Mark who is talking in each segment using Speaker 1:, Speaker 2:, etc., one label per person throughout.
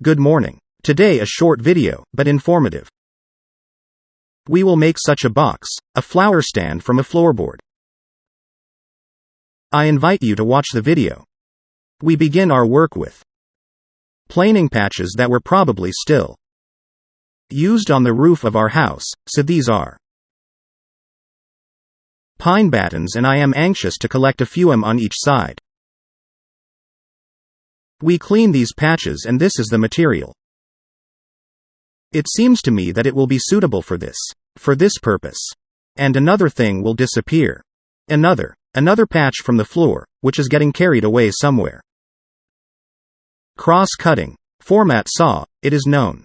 Speaker 1: Good morning. Today a short video, but informative. We will make such a box, a flower stand from a floorboard. I invite you to watch the video. We begin our work with planing patches that were probably still used on the roof of our house, so these are pine battens, and I am anxious to collect a few on each side. We clean these patches, and this is the material. It seems to me that it will be suitable for this purpose. And another thing will disappear. Another patch from the floor, which is getting carried away somewhere. Cross-cutting. Format saw, it is known.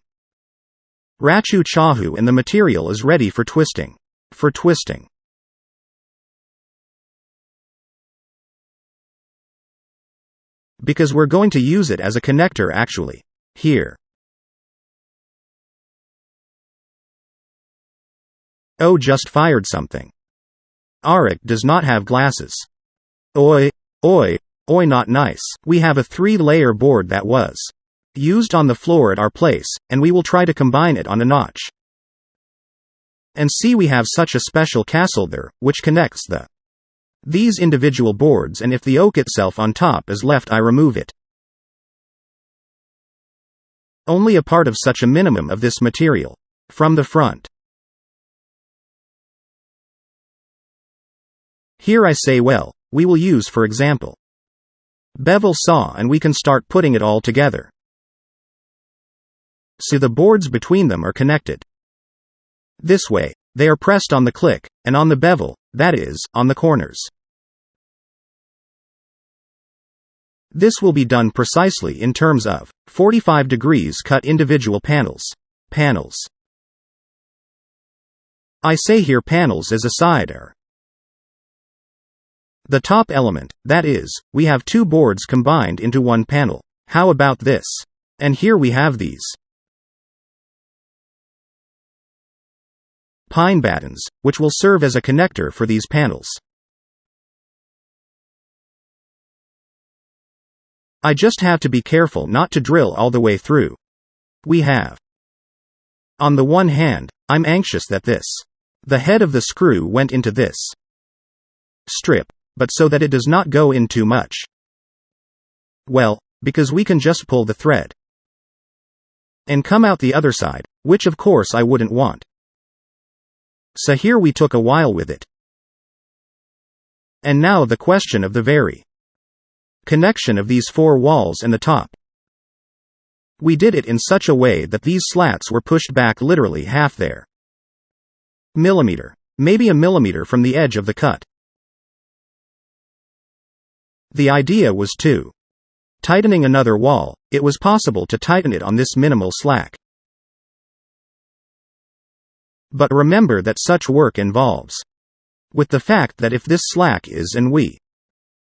Speaker 1: Rachu chahu, and the material is ready for twisting. Because we're going to use it as a connector actually. Here. Oh, just fired something. Arik does not have glasses. Oi, not nice. We have a 3-layer board that was used on the floor at our place, and we will try to combine it on a notch. And see, we have such a special castle there, which connects these individual boards, and if the oak itself on top is left, I remove it. Only a part of such a minimum of this material. From the front. Here I say, well, we will use, for example, bevel saw, and we can start putting it all together. So the boards between them are connected. This way, they are pressed on the click, and on the bevel, that is, on the corners. This will be done precisely in terms of 45 degrees cut individual panels. I say here panels as a side are the top element, that is, we have 2 boards combined into one panel. How about this? And here we have these pine battens, which will serve as a connector for these panels. I just have to be careful not to drill all the way through. We have. On the one hand, I'm anxious that the head of the screw went into this strip, but so that it does not go in too much. Well, because we can just pull the thread and come out the other side, which of course I wouldn't want. So here we took a while with it. And now the question of the very connection of these 4 walls and the top. We did it in such a way that these slats were pushed back literally half there. Millimeter. Maybe a millimeter from the edge of the cut. The idea was to tightening another wall, it was possible to tighten it on this minimal slack. But remember that such work involves with the fact that if this slack is and we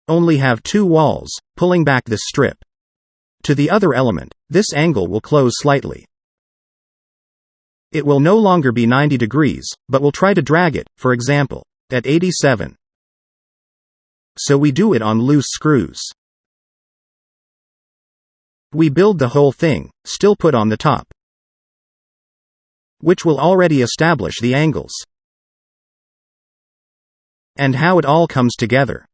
Speaker 1: only have 2 walls, pulling back this strip to the other element, this angle will close slightly. It will no longer be 90 degrees, but we'll try to drag it, for example, at 87. So we do it on loose screws. We build the whole thing, still put on the top, which will already establish the angles. And how it all comes together.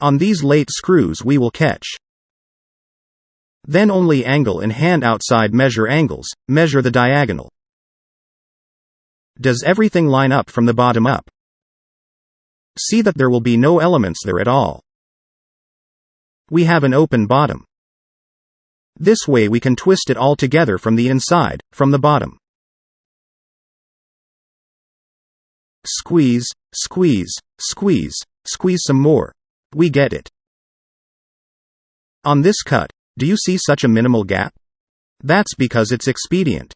Speaker 1: On these late screws we will catch. Then only angle and hand outside measure angles, measure the diagonal. Does everything line up from the bottom up? See that there will be no elements there at all. We have an open bottom. This way we can twist it all together from the inside, from the bottom. Squeeze, squeeze, squeeze, squeeze some more. We get it. On this cut, do you see such a minimal gap? That's because it's expedient.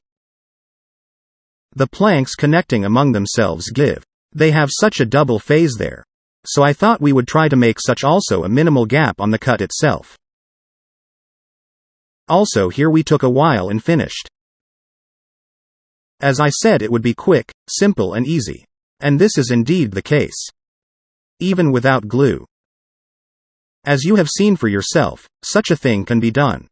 Speaker 1: The planks connecting among themselves give. They have such a double phase there. So I thought we would try to make such also a minimal gap on the cut itself. Also here we took a while and finished. As I said, it would be quick, simple and easy. And this is indeed the case. Even without glue. As you have seen for yourself, such a thing can be done.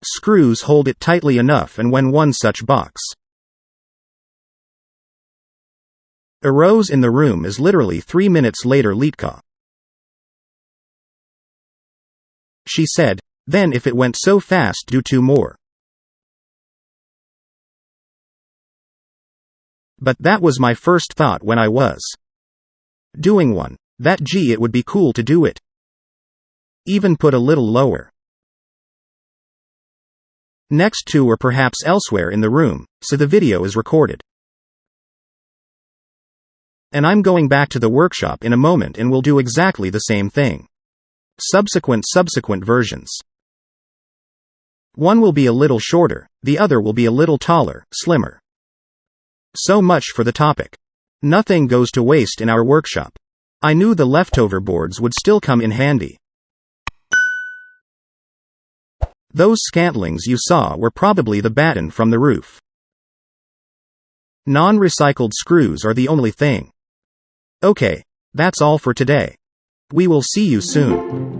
Speaker 1: Screws hold it tightly enough, and when one such box arose in the room is literally 3 minutes later, Litka. She said, then if it went so fast, do 2 more. But that was my first thought when I was doing one. That gee, it would be cool to do it. Even put a little lower. Next to or perhaps elsewhere in the room, so the video is recorded. And I'm going back to the workshop in a moment and will do exactly the same thing. Subsequent versions. One will be a little shorter, the other will be a little taller, slimmer. So much for the topic. Nothing goes to waste in our workshop. I knew the leftover boards would still come in handy. Those scantlings you saw were probably the batten from the roof. Non-recycled screws are the only thing. Okay, that's all for today. We will see you soon.